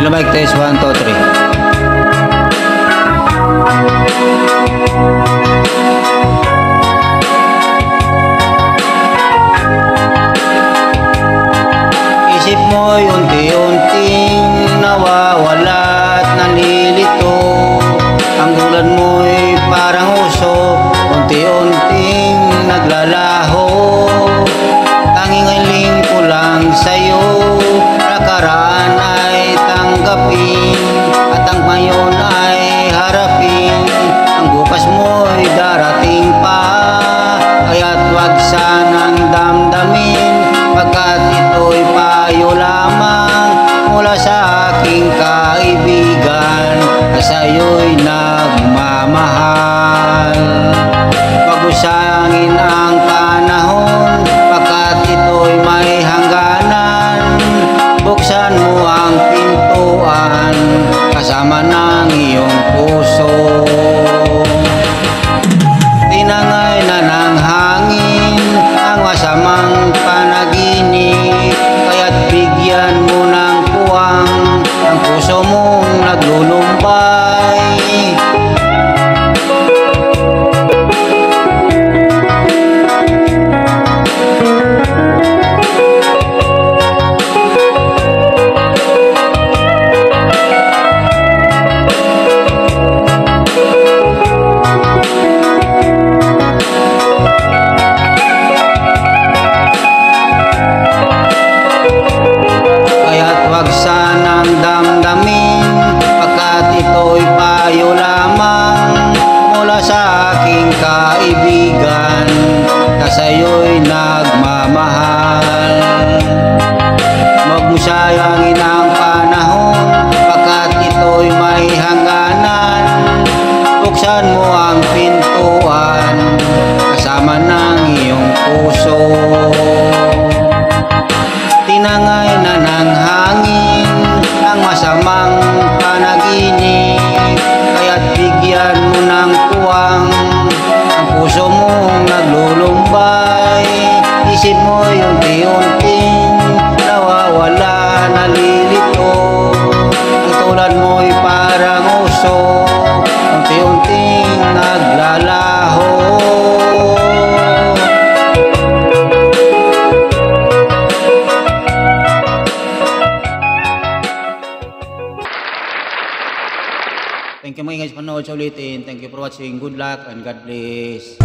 Hello mic test 1, 2, 3. Isip mo'y unti-unting nawawala at nalilito. Ang ulan mo'y parang usok, unti-unting naglalaho. Tanging hiling ko lang sa'yo, nakaraan ay tanggapin, at ang ngayon ay harapin. Ang bukas mo'y darating pa, kaya't wag sanang damdamin, pagkat ito'y payo lamang mula sa aking kaibigan na sa'yo'y nagmamahal. Wag usangin ang panahon, pagkat ito'y may hangganan. Buksan mo ang pintuan kasama ng iyong puso. Tinangay na ng hangin ang masamang panaginip, kaya't bigyan mo ng puwang ang puso mong naglulumbay. Wag sanang damdamin, pagkat ito'y payo lamang mula sa aking kaibigan na sa'yo'y nagmamahal. Wag mo sayangin ang panahon, pagkat ito'y may hangganan. Buksan mo ang pintuan kasama ng iyong puso. Tinangay na ng hangin ang masamang panaginip, kaya't bigyan mo ng puwang ang puso mong naglulumbay. Isip mo'y unti-unting nawawala, nalilito. Ang tulad mo'y parang usok, unti-unting naglalaho. Thank you mga guys, panood sa ulitin. Thank you for watching. Good luck and God bless.